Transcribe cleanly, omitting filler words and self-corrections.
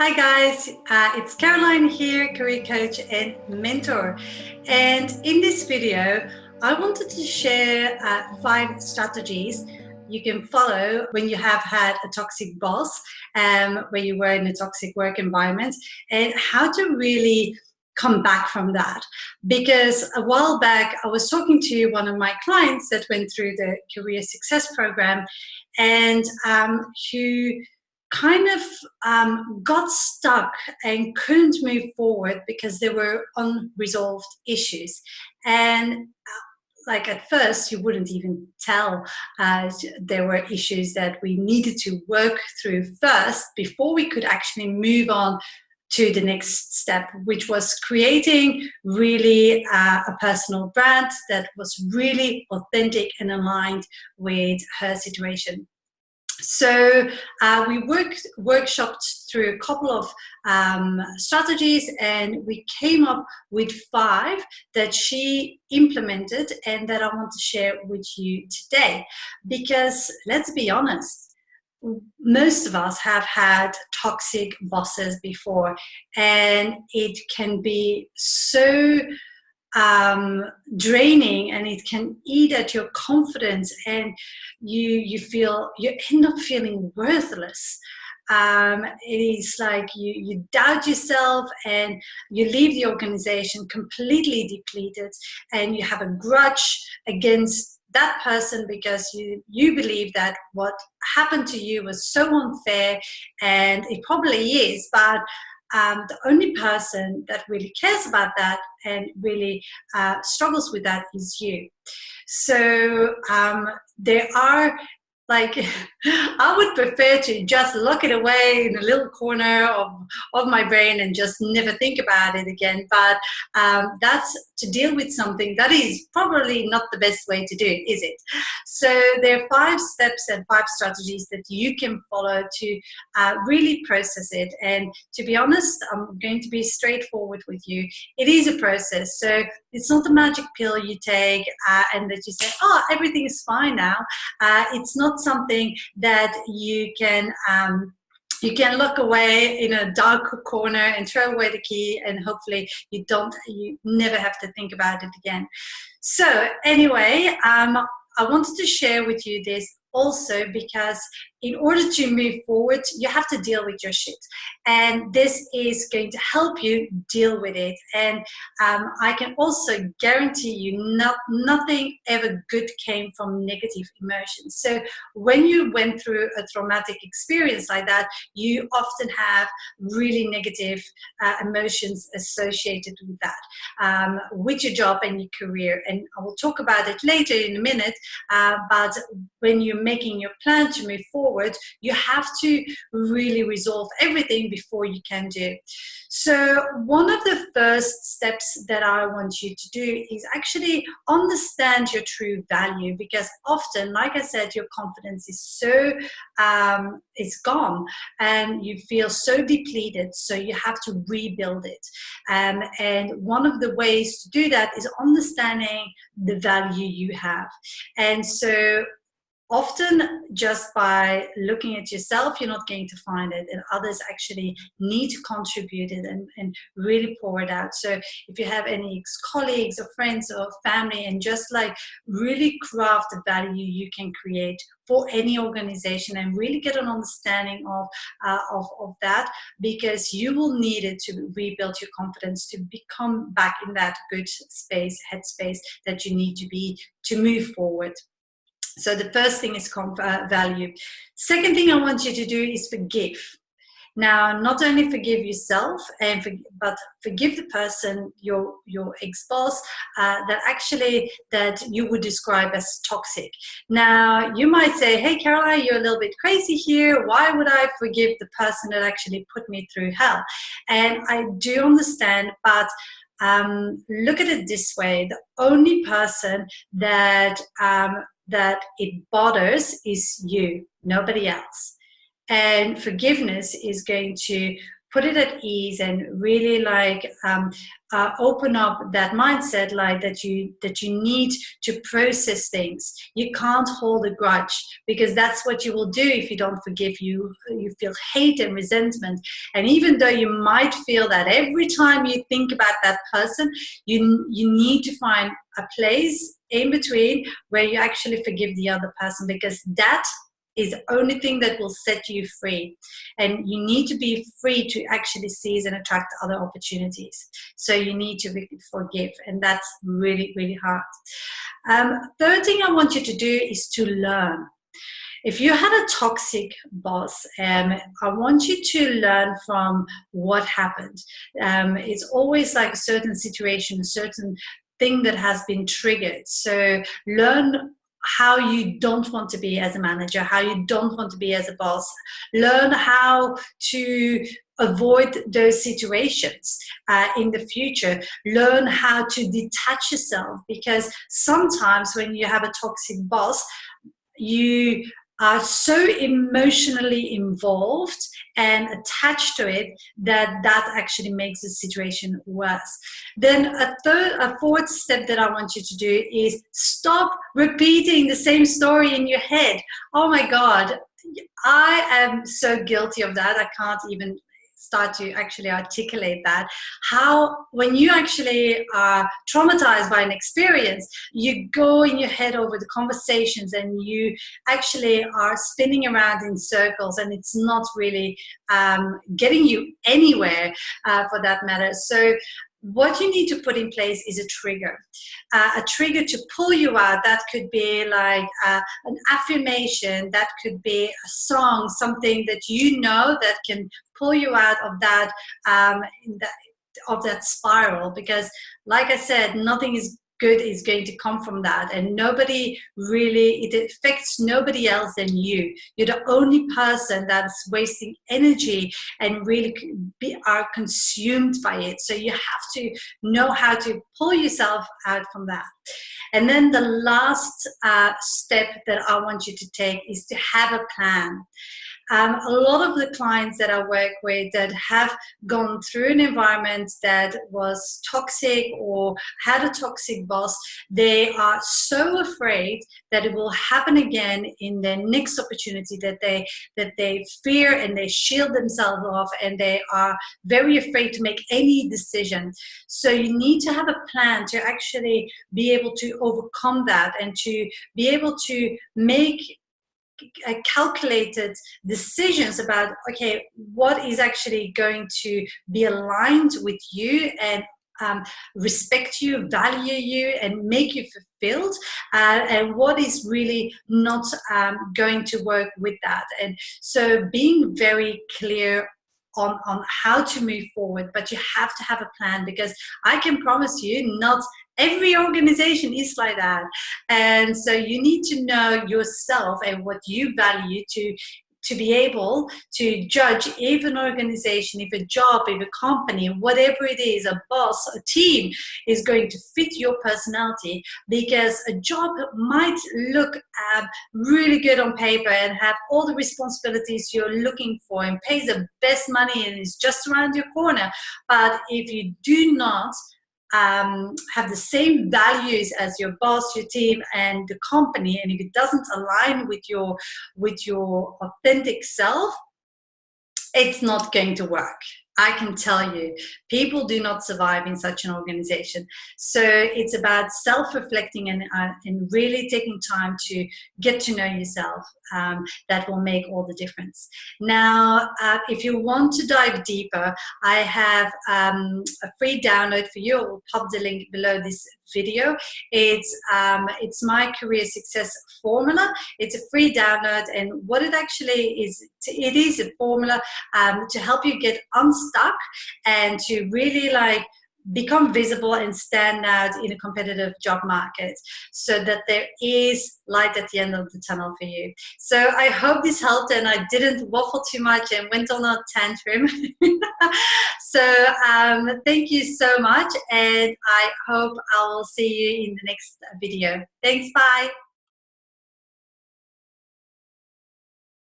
Hi guys, it's Caroline here, career coach and mentor. And in this video, I wanted to share 5 strategies you can follow when you have had a toxic boss, where you were in a toxic work environment, and how to really come back from that. Because a while back, I was talking to one of my clients that went through the Career Success Program, and who kind of got stuck and couldn't move forward because there were unresolved issues. And like at first, you wouldn't even tell there were issues that we needed to work through first before we could actually move on to the next step, which was creating really a personal brand that was really authentic and aligned with her situation. So we workshopped through a couple of strategies, and we came up with 5 that she implemented and that I want to share with you today. Because let's be honest, most of us have had toxic bosses before, and it can be so draining, and it can eat at your confidence, and you end up feeling worthless. It is like you doubt yourself, and you leave the organization completely depleted, and you have a grudge against that person because you believe that what happened to you was so unfair, and it probably is, but the only person that really cares about that and really struggles with that is you. So there are, like, I would prefer to just lock it away in a little corner of my brain and just never think about it again. But that's to deal with something that is probably not the best way to do, is it? So there are 5 steps and 5 strategies that you can follow to really process it. And to be honest, I'm going to be straightforward with you. It is a process. So it's not a magic pill you take and that you say, oh, everything is fine now. It's not something that you can look away in a dark corner and throw away the key, and hopefully you never have to think about it again. So anyway, I wanted to share with you this also because in order to move forward, you have to deal with your shit. And this is going to help you deal with it. And I can also guarantee you nothing ever good came from negative emotions. So when you went through a traumatic experience like that, you often have really negative emotions associated with that, with your job and your career. And I will talk about it later in a minute. But when you're making your plan to move forward, you have to really resolve everything before you can do. So one of the first steps that I want you to do is actually understand your true value, because often, like I said, your confidence is so it's gone and you feel so depleted, so you have to rebuild it. And one of the ways to do that is understanding the value you have. And so often just by looking at yourself, you're not going to find it, and others actually need to contribute it and really pour it out. So if you have any ex-colleagues or friends or family, and just like really craft the value you can create for any organization and really get an understanding of that, because you will need it to rebuild your confidence, to become back in that good space, headspace that you need to be to move forward. So the first thing is value. Second thing I want you to do is forgive. Now, not only forgive yourself, but forgive the person, your ex-boss, that you would describe as toxic. Now, you might say, hey, Caroline, you're a little bit crazy here. Why would I forgive the person that actually put me through hell? And I do understand, but look at it this way. The only person that it bothers is you, nobody else. And forgiveness is going to put it at ease and really open up that mindset, like that you need to process things. You can't hold a grudge, because that's what you will do if you don't forgive. You feel hate and resentment, and even though you might feel that every time you think about that person, you need to find a place in between where you actually forgive the other person, because that is the only thing that will set you free. And you need to be free to actually seize and attract other opportunities. So you need to forgive, and that's really, really hard. Third thing I want you to do is to learn. If you had a toxic boss, I want you to learn from what happened. It's always like a certain situation, a certain thing that has been triggered. So learn how you don't want to be as a manager, how you don't want to be as a boss. Learn how to avoid those situations in the future. Learn how to detach yourself, because sometimes when you have a toxic boss, you are so emotionally involved and attached to it that actually makes the situation worse. Then a fourth step that I want you to do is stop repeating the same story in your head. Oh my God, I am so guilty of that. I can't even start to actually articulate that. How, when you actually are traumatized by an experience, you go in your head over the conversations and you actually are spinning around in circles, and it's not really getting you anywhere for that matter. So what you need to put in place is a trigger to pull you out. That could be like an affirmation, that could be a song, something that you know that can pull you out of that spiral. Because like I said, nothing is good is going to come from that, and nobody really, it affects nobody else than you. You're the only person that's wasting energy and really are consumed by it. So you have to know how to pull yourself out from that. And then the last step that I want you to take is to have a plan. A lot of the clients that I work with that have gone through an environment that was toxic or had a toxic boss, they are so afraid that it will happen again in their next opportunity, that they fear and they shield themselves off, and they are very afraid to make any decision. So you need to have a plan to actually be able to overcome that, and to be able to make calculated decisions about, okay, what is actually going to be aligned with you and respect you, value you, and make you fulfilled, and what is really not going to work with that. And so being very clear on how to move forward, but you have to have a plan, because I can promise you not every organization is like that. And so you need to know yourself and what you value to be able to judge if an organization, if a job, if a company, whatever it is, a boss, a team is going to fit your personality. Because a job might look really good on paper and have all the responsibilities you're looking for and pays the best money and is just around your corner. But if you do not have the same values as your boss, your team, and the company, and if it doesn't align with your authentic self, it's not going to work. I can tell you, people do not survive in such an organization. So it's about self-reflecting and really taking time to get to know yourself. That will make all the difference. Now, if you want to dive deeper, I have a free download for you. I will pop the link below this video. It's my career success formula. It's a free download, and what it actually is, it is a formula to help you get unstuck and to really like become visible and stand out in a competitive job market, so that there is light at the end of the tunnel for you. So I hope this helped and I didn't waffle too much and went on a tantrum. So thank you so much, and I hope I will see you in the next video. Thanks, bye.